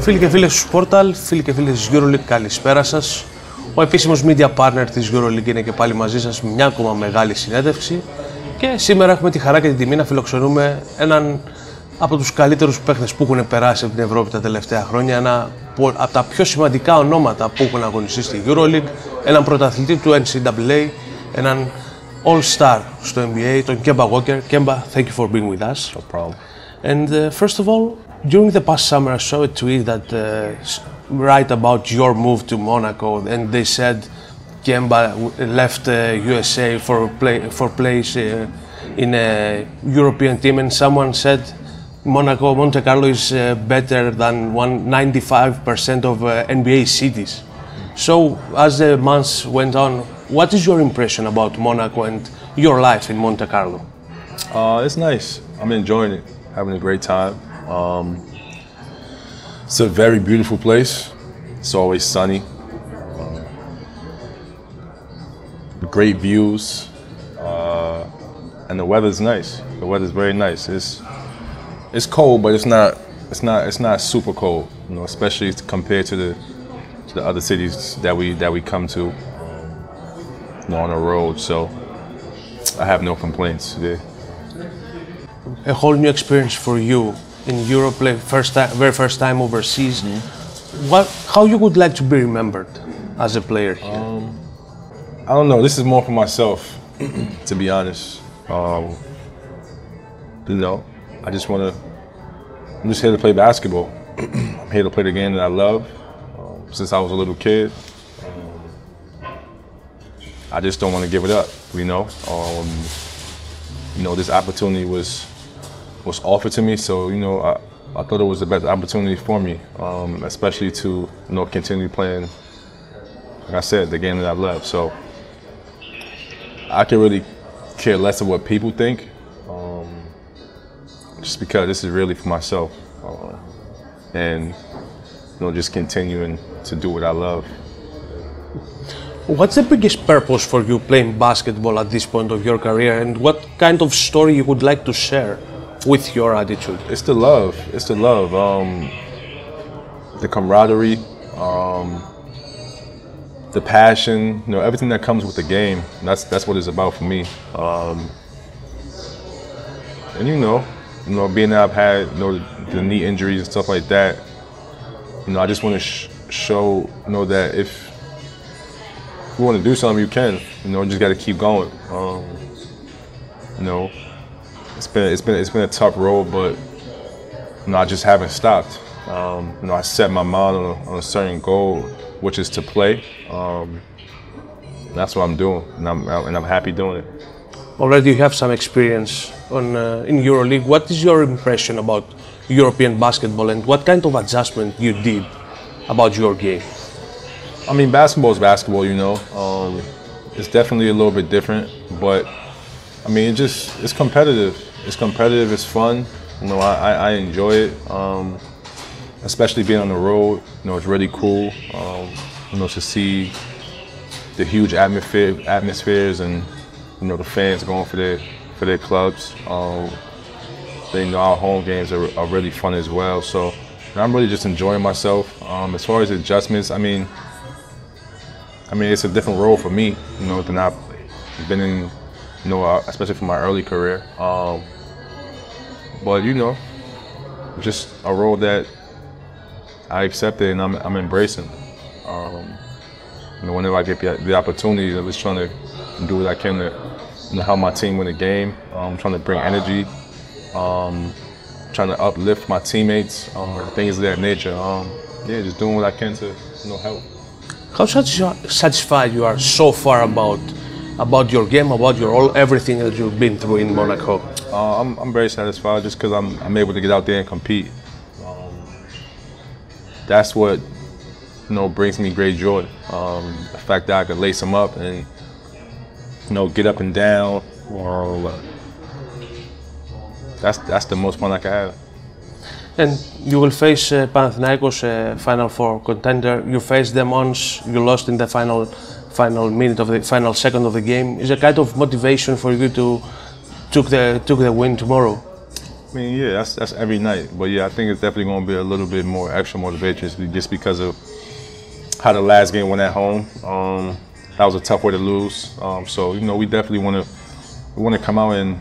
Φίλοι και φίλες του Portal, φίλοι και φίλες της EuroLeague, καλησπέρα σας. Ο επίσημος media partner της EuroLeague είναι και πάλι μαζί σας με μια ακόμα μεγάλη συνέντευξη. Και σήμερα έχουμε τη χαρά και την τιμή να φιλοξενούμε έναν από τους καλύτερους παίχτες που έχουν περάσει από την Ευρώπη τα τελευταία χρόνια. Ένα από τα πιο σημαντικά ονόματα που έχουν αγωνιστεί στη EuroLeague. Έναν πρωταθλητή του NCAA, έναν All-Star στο NBA, τον Κέμπα Ουόκερ. Κέμπα, thank you for being with us. No problem. And first of all, during the past summer, I saw a tweet that write about your move to Monaco, and they said Kemba left USA for place in a European team, and someone said Monte Carlo is better than 95% of NBA cities. So, as the months went on, what is your impression about Monaco and your life in Monte Carlo? It's nice. I'm enjoying it, having a great time. It's a very beautiful place. It's always sunny. Great views, and the weather's nice. The weather's very nice. It's cold, but it's not super cold. You know, especially compared to the other cities that we come to, you know, on the road. So I have no complaints there. A whole new experience for you in Europe, like very first time overseas. How you would like to be remembered as a player here? I don't know. This is more for myself, to be honest. You know, I'm just here to play basketball. I'm here to play the game that I love since I was a little kid. I just don't want to give it up, you know. You know, this opportunity was offered to me, so you know, I thought it was the best opportunity for me, especially to, you know, continue playing, like I said, the game that I love. So I can really care less of what people think, just because this is really for myself, and you know, just continuing to do what I love. What's the biggest purpose for you playing basketball at this point of your career, and what kind of story you would like to share with your attitude? It's the love. It's the love. The camaraderie, the passion. You know, everything that comes with the game. That's what it's about for me. And you know, being that I've had, you know, the knee injuries and stuff like that. You know, I just want to show, you know, that if you want to do something, you can. You know, you just got to keep going. You know, it's been a tough road, but you know, I just haven't stopped. You know, I set my mind on a certain goal, which is to play. That's what I'm doing, and I'm happy doing it. Already you have some experience in EuroLeague. What is your impression about European basketball, and what kind of adjustment you did about your game? I mean, basketball is basketball, you know. It's definitely a little bit different, but I mean, it's competitive. It's competitive. It's fun. You know, I enjoy it. Especially being on the road. You know, it's really cool. You know, to see the huge atmospheres and, you know, the fans going for their clubs. They know our home games are really fun as well. So I'm really just enjoying myself. As far as adjustments, I mean, it's a different role for me, you know, than I've been in, you know, especially for my early career. But you know, just a role that I accepted and I'm embracing. You know, whenever I get the opportunity, I'm just trying to do what I can to, you know, help my team win the game. Trying to bring energy, trying to uplift my teammates, things of that nature. Yeah, just doing what I can to, you know, help. How satisfied you are so far about your game, about everything that you've been through in Monaco? I'm very satisfied just because I'm able to get out there and compete. That's what, you know, brings me great joy. The fact that I could lace them up and, you know, get up and down. That's the most fun I can have. And you will face Panathinaikos, Final Four contender. You faced them once. You lost in the final minute of the final second of the game. Is a kind of motivation for you to took the win tomorrow? I mean, yeah, that's every night. But yeah, I think it's definitely going to be a little bit more extra motivation just because of how the last game went at home. That was a tough way to lose. So you know, we definitely want to come out and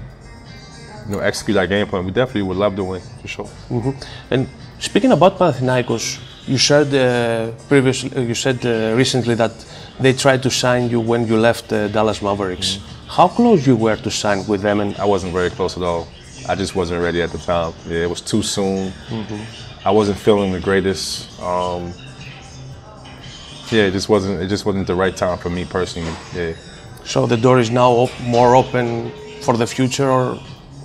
execute our game plan. We definitely would love to win for sure. Mm-hmm. And speaking about Panathinaikos, you said recently that they tried to sign you when you left Dallas Mavericks. Mm-hmm. How close you were to sign with them? And I wasn't very close at all. I just wasn't ready at the time. Yeah, it was too soon. Mm-hmm. I wasn't feeling the greatest. Yeah, it just wasn't the right time for me personally. Yeah. So the door is now more open for the future or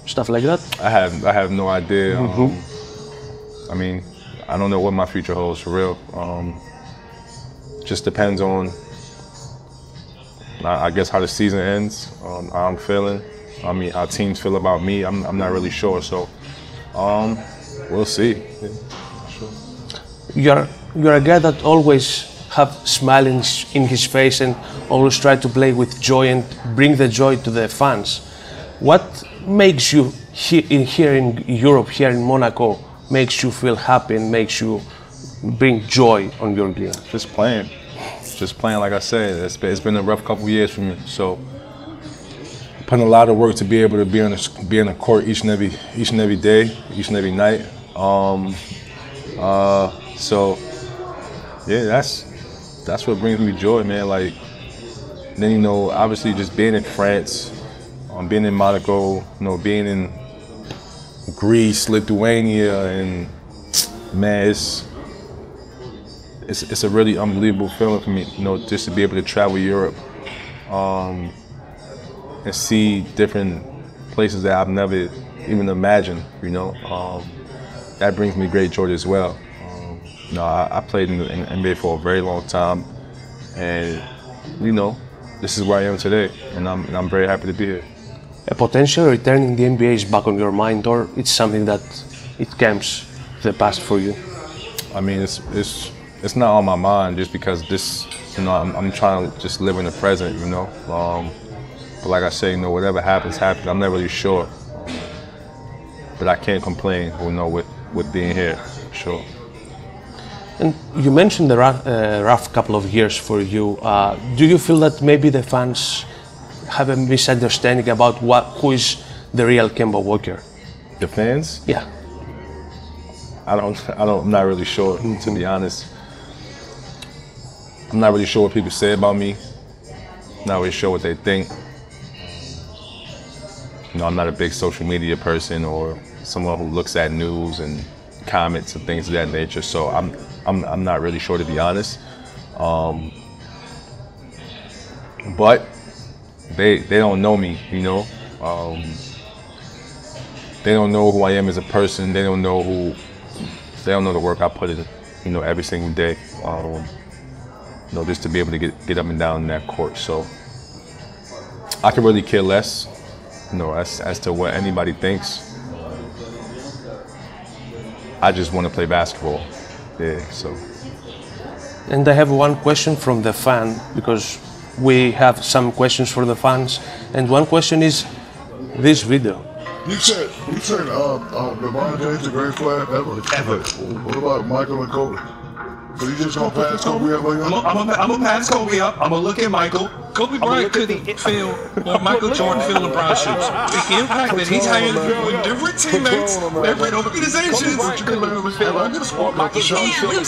stuff like that? I have no idea. Mm-hmm. I mean, I don't know what my future holds for real. Just depends on, I guess, how the season ends, how I'm feeling. I mean, how teams feel about me. I'm not really sure. So, we'll see. Yeah, sure. You're a guy that always have smiling in his face and always try to play with joy and bring the joy to the fans. What makes you here in Europe, here in Monaco, makes you feel happy and makes you bring joy on your game? Just playing like I said. It's been a rough couple of years for me. So putting a lot of work to be able to be on the court each and every day, each and every night. So yeah, that's what brings me joy, man. Like, then obviously just being in France, being in Monaco, being in Greece, Lithuania, and man, it's a really unbelievable feeling for me, just to be able to travel Europe, and see different places that I've never even imagined, that brings me great joy as well. I played in the NBA for a very long time, and this is where I am today, and I'm very happy to be here. A potential return in the NBA is back on your mind, or it's something that it comes to the past for you? I mean, it's not on my mind just because this, I'm trying to just live in the present, But like I say, whatever happens, happens. I'm not really sure, but I can't complain, with being here, sure. And you mentioned the rough couple of years for you. Do you feel that maybe the fans have a misunderstanding about who is the real Kemba Ουόκερ? The fans? Yeah. I'm not really sure, to be honest. I'm not really sure what people say about me. Not really sure what they think. I'm not a big social media person or someone who looks at news and comments and things of that nature. So I'm not really sure, to be honest. But they don't know me, They don't know who I am as a person. They don't know the work I put in, every single day. Just to be able to get up and down in that court. So I could really care less, as to what anybody thinks. I just want to play basketball. Yeah, so. And I have one question from the fan, because we have some questions for the fans. And one question is this video. You said LeBron James the greatest player ever. What about Michael and Kobe? So you just gonna pass Kobe up? I'm gonna pass Kobe up. I'm gonna look at Michael. Kobe Bryant couldn't feel what Michael Jordan feel LeBron shoes. The impact that he's had with different teammates, different organizations.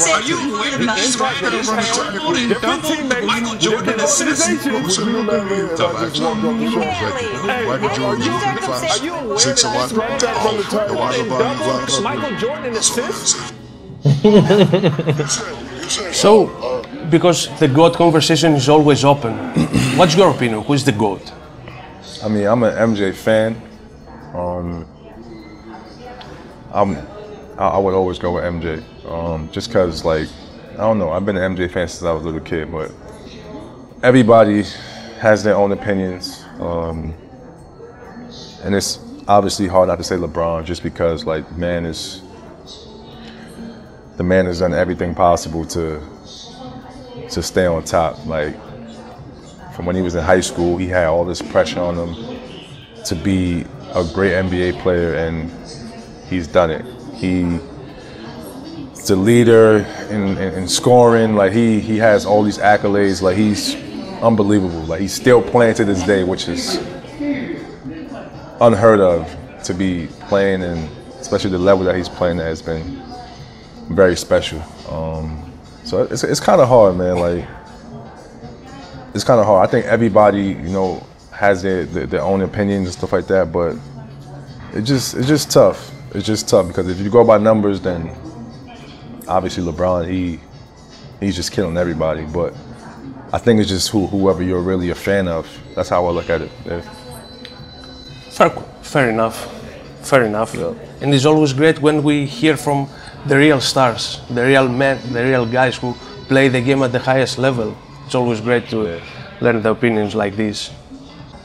Are you aware of the impact that he's had on different teammates? Michael Jordan assists. Michael Jordan, 6 and 1. Michael Jordan assists. So, because the GOAT conversation is always open, what's your opinion? Who is the GOAT? I mean, I'm an MJ fan. I would always go with MJ, just because, I don't know, I've been an MJ fan since I was a little kid, but everybody has their own opinions, and it's obviously hard not to say LeBron, just because, the man has done everything possible to stay on top. From when he was in high school, he had all this pressure on him to be a great NBA player, and he's done it. He's the leader in scoring. Like he has all these accolades. Like he's unbelievable. Like he's still playing to this day, which is unheard of to be playing, and especially the level that he's playing at has been very special. So it's kind of hard, man. Like it's kind of hard. I think everybody, has their own opinions and stuff like that, but it's just tough. It's just tough because if you go by numbers, then obviously LeBron, he's just killing everybody. But I think it's just whoever you're really a fan of. That's how I look at it. Yeah. Fair enough. Yeah. And it's always great when we hear from the real stars, the real men, the real guys who play the game at the highest level. It's always great to learn the opinions like this.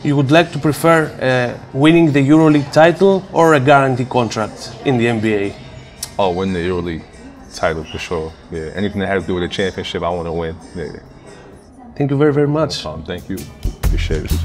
You would like to prefer winning the EuroLeague title or a guaranteed contract in the NBA? Oh, win the EuroLeague title for sure. Yeah, anything that has to do with a championship, I want to win. Yeah. Thank you very, very much. Thank you. Appreciate it.